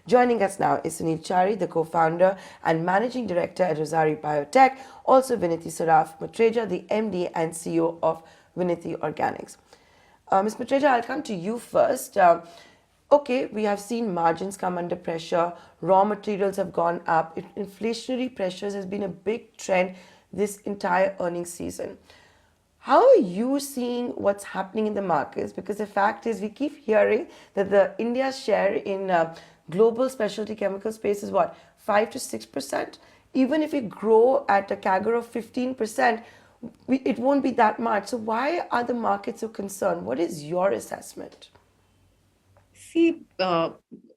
Joining us now is Sunil Chari, the co-founder and managing director at Rossari Biotech, also Vinati Mutreja, the MD and CEO of Vinati Organics. Ms. Mutreja, I'll come to you first. Okay, we have seen margins come under pressure, raw materials have gone up, inflationary pressures has been a big trend this entire earnings season. How are you seeing what's happening in the markets? Because the fact is, we keep hearing that the India's share in global specialty chemical space is what, 5 to 6%? Even if we grow at a CAGR of 15%, it won't be that much. So why are the markets so concerned? What is your assessment? See,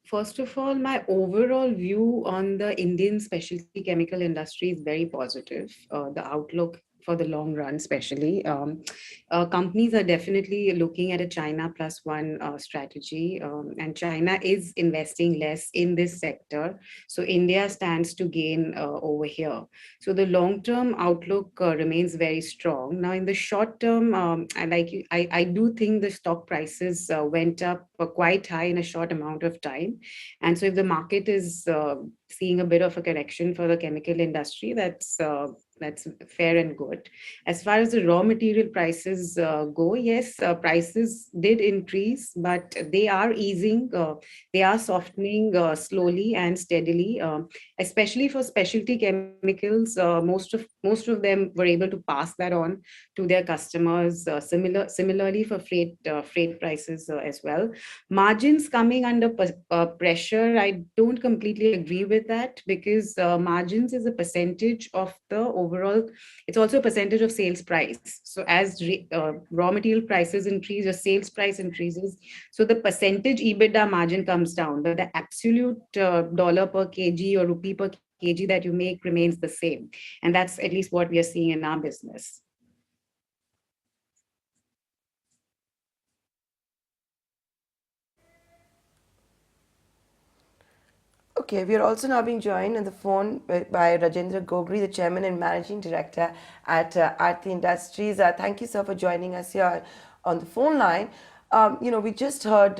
first of all, my overall view on the Indian specialty chemical industry is very positive. The outlook for the long run, especially. Companies are definitely looking at a China plus one strategy, and China is investing less in this sector. So India stands to gain over here. So the long term outlook remains very strong. Now, in the short term, I do think the stock prices went up quite high in a short amount of time. And so if the market is seeing a bit of a correction for the chemical industry, that's fair and good. As far as the raw material prices go, yes, prices did increase, but they are easing. They are softening slowly and steadily, especially for specialty chemicals. Most of them were able to pass that on to their customers. Similarly for freight prices as well. Margins coming under pressure, I don't completely agree with that, because margins is a percentage of the overall, it's also a percentage of sales price. So as raw material prices increase, your sales price increases. So the percentage EBITDA margin comes down, but the absolute dollar per kg or rupee per kg that you make remains the same. And that's at least what we are seeing in our business. Okay, we are also now being joined on the phone by Rajendra Gogri, the Chairman and Managing Director at Aarti Industries. Thank you, sir, for joining us here on the phone line. We just heard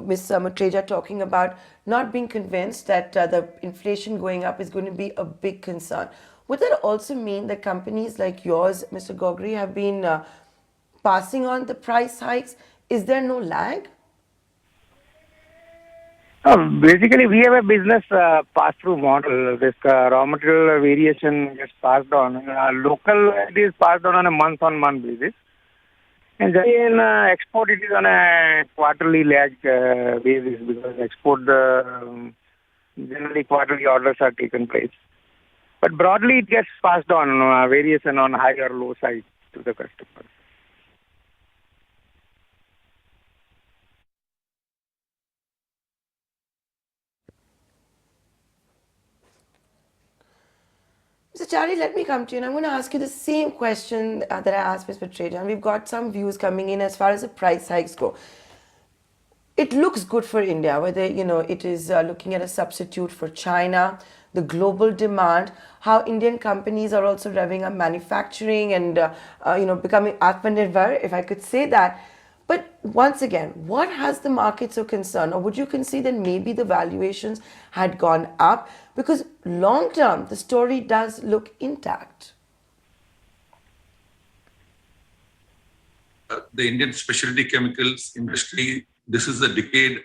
Ms. Mutreja talking about not being convinced that the inflation going up is going to be a big concern. Would that also mean that companies like yours, Mr. Gogri, have been passing on the price hikes? Is there no lag? Basically, we have a business pass-through model. This raw material variation gets passed on. Local, it is passed on a month-on-month basis. And then in export, it is on a quarterly lag basis, because export, generally quarterly orders are taken place. But broadly, it gets passed on, variation on high or low side to the customer. Mr. Chari, let me come to you, and I'm going to ask you the same question that I asked Ms. Mutreja, and we've got some views coming in as far as the price hikes go. It looks good for India, whether it is looking at a substitute for China, the global demand, how Indian companies are also revving up manufacturing and becoming Atmanirbhar, if I could say that. But once again, what has the market so concerned? Or would you concede that maybe the valuations had gone up? Because long term, the story does look intact. The Indian specialty chemicals industry, this is the decade,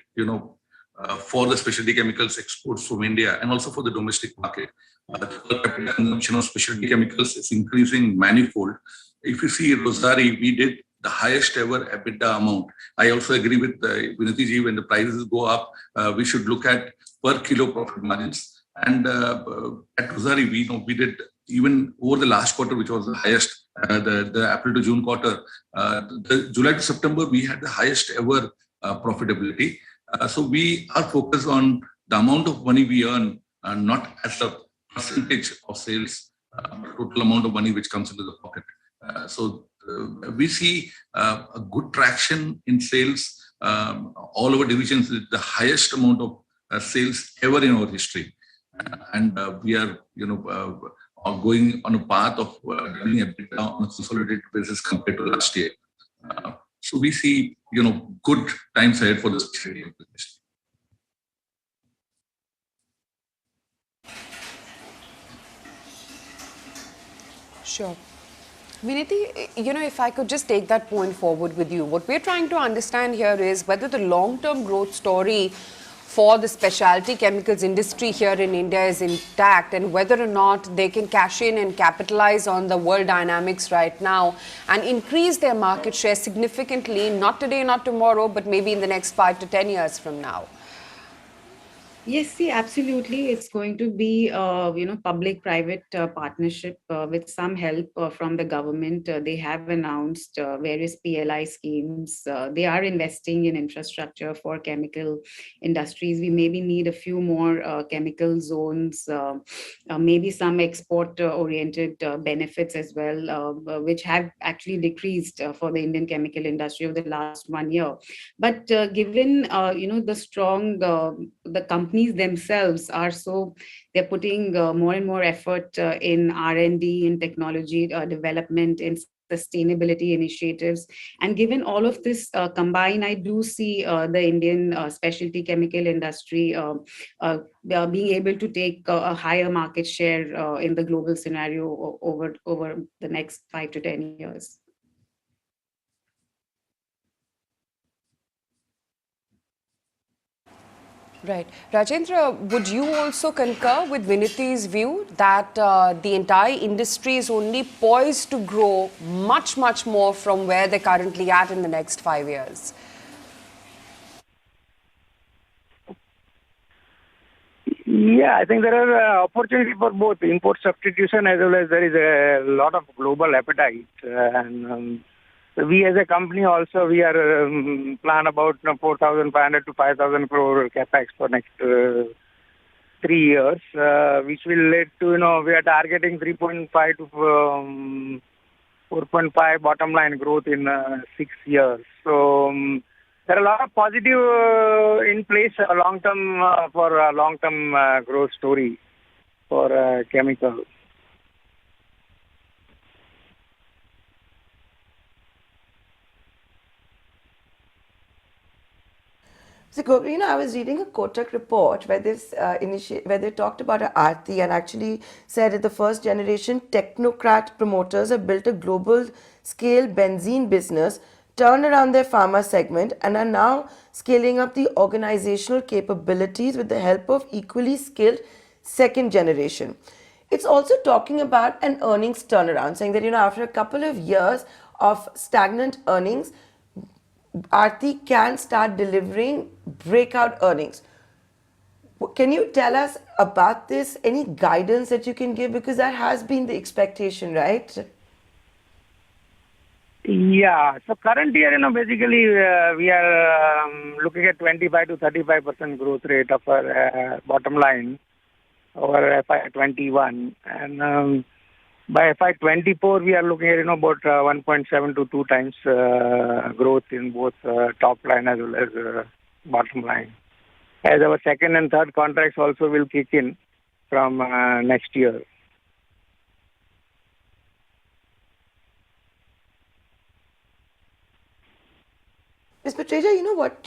for the specialty chemicals exports from India and also for the domestic market. The per capita consumption of specialty chemicals is increasing manifold. If you see Rossari, we did the highest ever EBITDA amount. I also agree with Vinati ji, when the prices go up, we should look at per kilo profit margins. And at Rossari, we did, even over the last quarter, which was the highest, the April to June quarter, the July to September, we had the highest ever profitability. So we are focused on the amount of money we earn, not as a percentage of sales, total amount of money which comes into the pocket. We see a good traction in sales. All our divisions with the highest amount of sales ever in our history, and we are going on a path of getting a bit down on a consolidated basis compared to last year. So we see good times ahead for the specialty industry. Sure. Vinati, if I could just take that point forward with you, what we're trying to understand here is whether the long-term growth story for the specialty chemicals industry here in India is intact, and whether or not they can cash in and capitalize on the world dynamics right now and increase their market share significantly, not today, not tomorrow, but maybe in the next 5 to 10 years from now. Yes, see, absolutely. It's going to be, public-private partnership with some help from the government. They have announced various PLI schemes. They are investing in infrastructure for chemical industries. We maybe need a few more chemical zones, maybe some export-oriented benefits as well, which have actually decreased for the Indian chemical industry over the last 1 year. But given, the strong, the companies themselves are they're putting more and more effort in R&D, in technology development, in sustainability initiatives. And given all of this combined, I do see the Indian specialty chemical industry being able to take a higher market share in the global scenario over the next 5 to 10 years. Right. Rajendra, would you also concur with Vinati's view that the entire industry is only poised to grow much, much more from where they're currently at in the next 5 years? Yeah, I think there are opportunities for both import substitution as well as there is a lot of global appetite. And we as a company also, we are plan about 4,500 to 5,000 crore capex for next 3 years, which will lead to, we are targeting 3.5 to 4.5 bottom line growth in 6 years. So there are a lot of positive in place long-term for a long-term growth story for chemicals. So, Gogri, I was reading a Kotak report where where they talked about Aarti and actually said that the first generation technocrat promoters have built a global scale benzene business, turned around their pharma segment, and are now scaling up the organizational capabilities with the help of equally skilled second generation. It's also talking about an earnings turnaround, saying that after a couple of years of stagnant earnings, Aarti can start delivering breakout earnings. Can you tell us about this? Any guidance that you can give? Because that has been the expectation, right? Yeah. So current year, basically we are looking at 25 to 35% growth rate of our bottom line over FY21. And by FY24, we are looking at about 1.7 to 2 times growth in both top line as well as bottom line. As our second and third contracts also will kick in from next year. Ms. Mutreja, what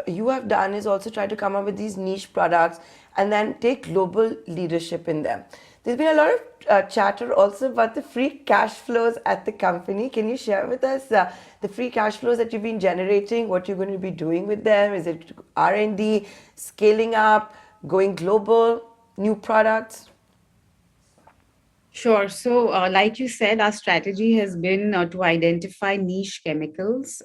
you have done is also try to come up with these niche products and then take global leadership in them. There's been a lot of chatter also about the free cash flows at the company. Can you share with us the free cash flows that you've been generating, what you're going to be doing with them? Is it R&D, scaling up, going global, new products? Sure. So, like you said, our strategy has been to identify niche chemicals,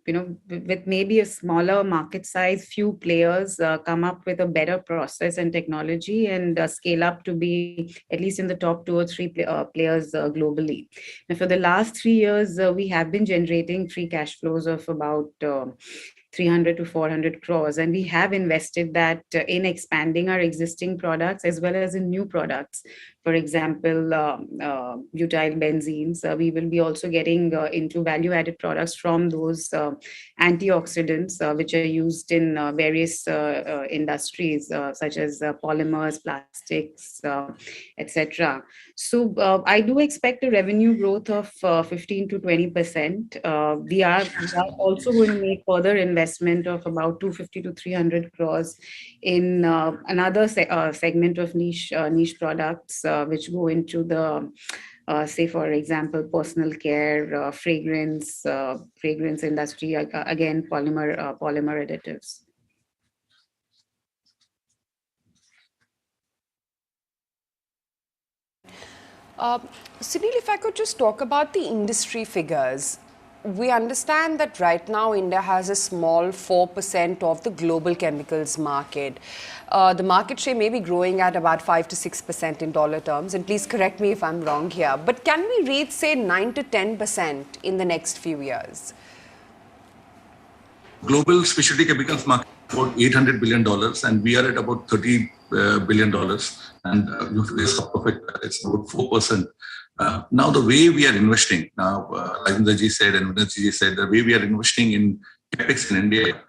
with maybe a smaller market size, few players come up with a better process and technology and scale up to be at least in the top 2 or 3 players globally. And for the last 3 years, we have been generating free cash flows of about 300 to 400 crores. And we have invested that in expanding our existing products as well as in new products. For example, butyl benzenes. We will be also getting into value-added products from those antioxidants, which are used in various industries, such as polymers, plastics, etc. So I do expect a revenue growth of 15 to 20%. We are also going to make further investment of about 250 to 300 crores in another segment of niche products, which go into the say for example, personal care, fragrance industry, again, polymer additives. Sunil, if I could just talk about the industry figures. We understand that right now India has a small 4% of the global chemicals market. The market share may be growing at about 5 to 6% in dollar terms, and please correct me if I'm wrong here. But can we reach, say, 9 to 10% in the next few years? Global specialty chemicals market is about $800 billion, and we are at about $30 billion. And this profit, it's about 4%. Now, the way we are investing, now, Rajendra ji said and Vinati ji said, the way we are investing in capex in India,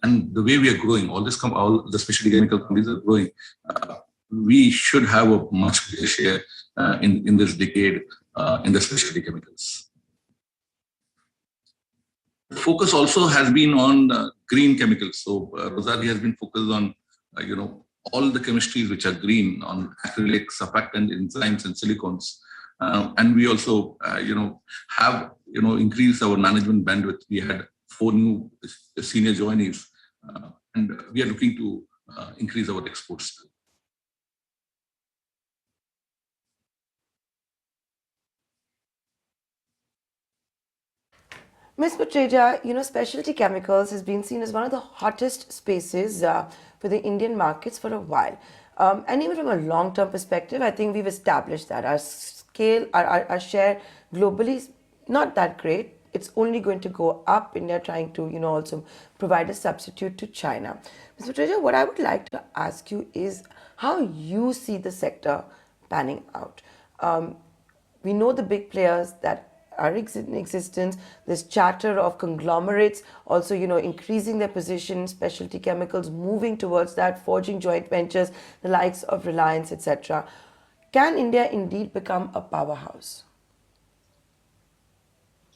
and the way we are growing, all the specialty chemical companies are growing, we should have a much bigger share in this decade in the specialty chemicals. The focus also has been on green chemicals. So Rossari has been focused on, all the chemistries which are green, on acrylic, surfactant, enzymes, and silicones. And we also, have, increased our management bandwidth. We had 4 new senior joinees, and we are looking to increase our exports. Ms. Mutreja, specialty chemicals has been seen as one of the hottest spaces for the Indian markets for a while. And even from a long-term perspective, I think we've established that our scale, our share globally is not that great. It's only going to go up. India trying to, also provide a substitute to China. Ms. Mutreja, what I would like to ask you is how you see the sector panning out. We know the big players that are in existence, this chatter of conglomerates also, increasing their position in specialty chemicals, moving towards that, forging joint ventures, the likes of Reliance, etc. Can India indeed become a powerhouse?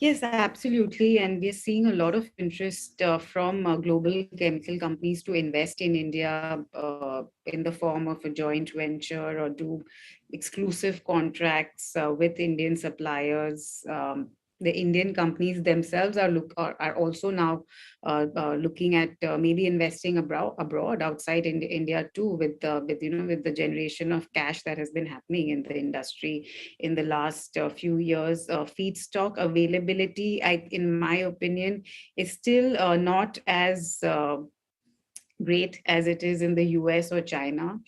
Yes, absolutely. And we're seeing a lot of interest from global chemical companies to invest in India in the form of a joint venture or do exclusive contracts with Indian suppliers. The Indian companies themselves are also now looking at maybe investing abroad outside India too, with the generation of cash that has been happening in the industry in the last few years. Feedstock availability, in my opinion, is still not as great as it is in the US or China,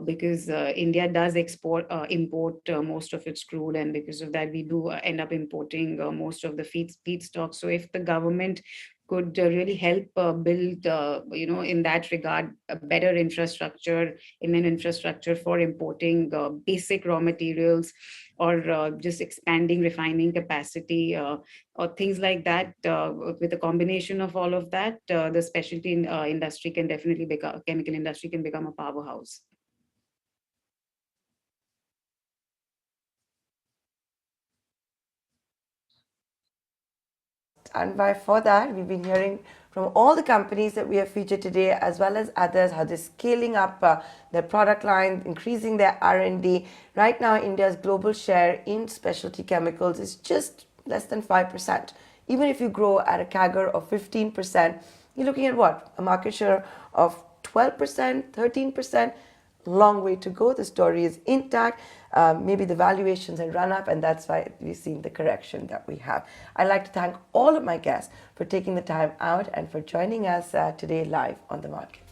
because India does import most of its crude, and because of that, we do end up importing most of the feedstock. So if the government could really help build, in that regard, a better infrastructure, for importing basic raw materials, or just expanding refining capacity, or things like that. With a combination of all of that, the specialty industry can definitely chemical industry can become a powerhouse. And for that, we've been hearing from all the companies that we have featured today, as well as others, how they're scaling up their product line, increasing their R&D. Right now, India's global share in specialty chemicals is just less than 5%. Even if you grow at a CAGR of 15%, you're looking at what? A market share of 12%, 13%. Long way to go. The story is intact. Maybe the valuations had run up, and that's why we've seen the correction that we have. I'd like to thank all of my guests for taking the time out and for joining us today live on the market.